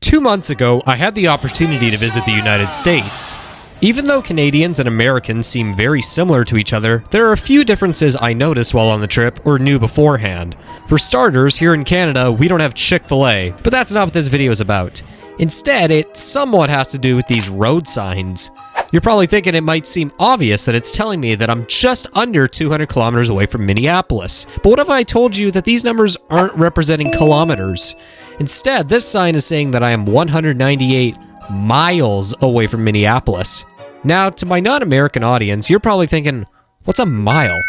2 months ago, I had the opportunity to visit the United States. Even though Canadians and Americans seem very similar to each other, there are a few differences I noticed while on the trip or knew beforehand. For starters, here in Canada, we don't have Chick-fil-A, but that's not what this video is about. Instead, it somewhat has to do with these road signs. You're probably thinking it might seem obvious that it's telling me that I'm just under 200 kilometers away from Minneapolis. But what if I told you that these numbers aren't representing kilometers? Instead, this sign is saying that I am 198 miles away from Minneapolis. Now, to my non-American audience, you're probably thinking, what's a mile?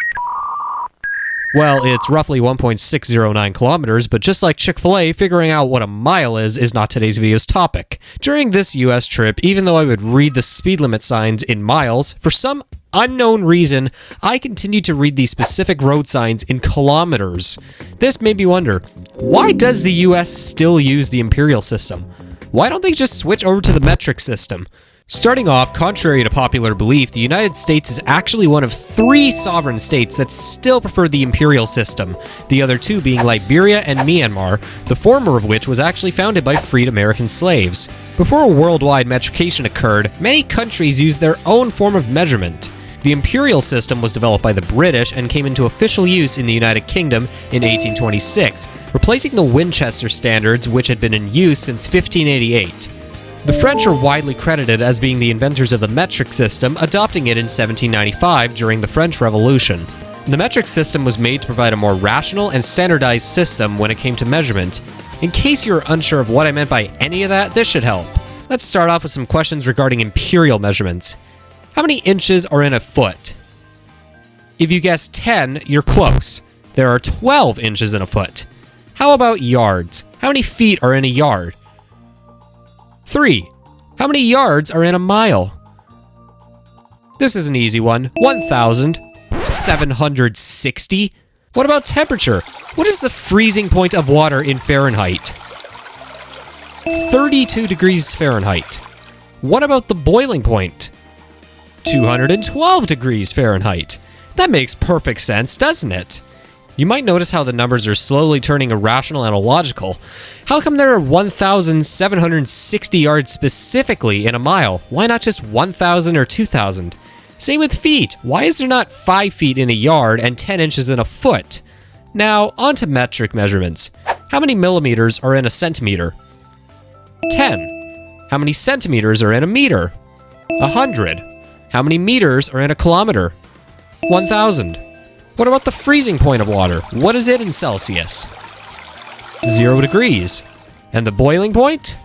Well, it's roughly 1.609 kilometers, but just like Chick-fil-A, figuring out what a mile is not today's video's topic. During this US trip, even though I would read the speed limit signs in miles, for some unknown reason, I continued to read these specific road signs in kilometers. This made me wonder, why does the US still use the Imperial System? Why don't they just switch over to the metric system? Starting off, contrary to popular belief, the United States is actually one of 3 sovereign states that still prefer the Imperial System, the other 2 being Liberia and Myanmar, the former of which was actually founded by freed American slaves. Before worldwide metrication occurred, many countries used their own form of measurement. The Imperial System was developed by the British and came into official use in the United Kingdom in 1826, replacing the Winchester standards which had been in use since 1588. The French are widely credited as being the inventors of the metric system, adopting it in 1795 during the French Revolution. The metric system was made to provide a more rational and standardized system when it came to measurement. In case you're unsure of what I meant by any of that, this should help. Let's start off with some questions regarding imperial measurements. How many inches are in a foot? If you guess 10, you're close. There are 12 inches in a foot. How about yards? How many feet are in a yard? 3. How many yards are in a mile? This is an easy one. 1,760. What about temperature? What is the freezing point of water in Fahrenheit? 32 degrees Fahrenheit. What about the boiling point? 212 degrees Fahrenheit. That makes perfect sense, doesn't it? You might notice how the numbers are slowly turning irrational and illogical. How come there are 1,760 yards specifically in a mile? Why not just 1,000 or 2,000? Same with feet. Why is there not 5 feet in a yard and 10 inches in a foot? Now, on to metric measurements. How many millimeters are in a centimeter? 10. How many centimeters are in a meter? 100. How many meters are in a kilometer? 1,000. What about the freezing point of water? What is it in Celsius? 0 degrees. And the boiling point?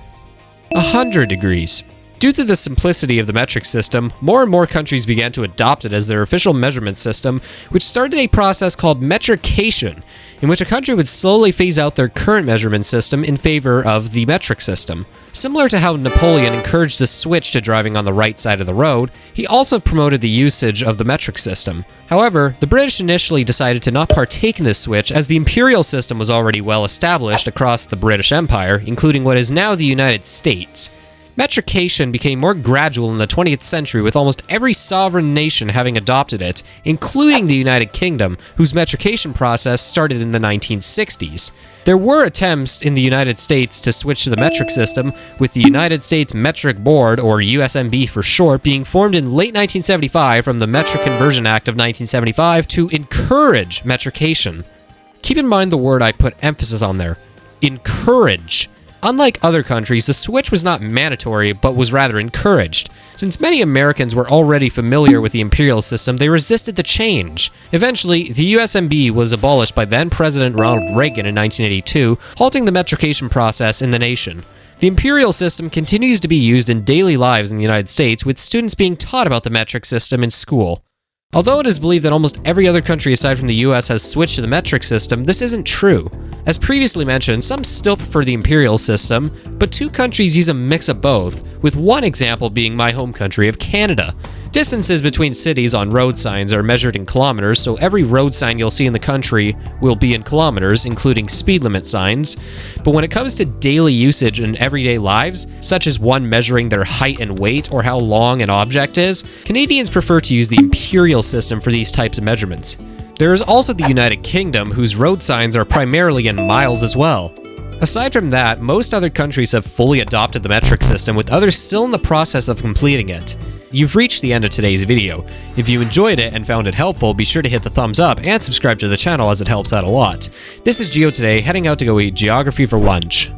100 degrees. Due to the simplicity of the metric system, more and more countries began to adopt it as their official measurement system, which started a process called metrication, in which a country would slowly phase out their current measurement system in favor of the metric system. Similar to how Napoleon encouraged the switch to driving on the right side of the road, he also promoted the usage of the metric system. However, the British initially decided to not partake in this switch as the imperial system was already well established across the British Empire, including what is now the United States. Metrication became more gradual in the 20th century, with almost every sovereign nation having adopted it, including the United Kingdom, whose metrication process started in the 1960s. There were attempts in the United States to switch to the metric system, with the United States Metric Board, or USMB for short, being formed in late 1975 from the Metric Conversion Act of 1975 to encourage metrication. Keep in mind the word I put emphasis on there: encourage. Unlike other countries, the switch was not mandatory, but was rather encouraged. Since many Americans were already familiar with the imperial system, they resisted the change. Eventually, the USMB was abolished by then-President Ronald Reagan in 1982, halting the metrication process in the nation. The imperial system continues to be used in daily lives in the United States, with students being taught about the metric system in school. Although it is believed that almost every other country aside from the US has switched to the metric system, this isn't true. As previously mentioned, some still prefer the imperial system, but 2 countries use a mix of both, with one example being my home country of Canada. Distances between cities on road signs are measured in kilometers, so every road sign you'll see in the country will be in kilometers, including speed limit signs. But when it comes to daily usage in everyday lives, such as one measuring their height and weight or how long an object is, Canadians prefer to use the imperial system for these types of measurements. There is also the United Kingdom, whose road signs are primarily in miles as well. Aside from that, most other countries have fully adopted the metric system, with others still in the process of completing it. You've reached the end of today's video. If you enjoyed it and found it helpful, be sure to hit the thumbs up and subscribe to the channel as it helps out a lot. This is Geo Today, heading out to go eat geography for lunch.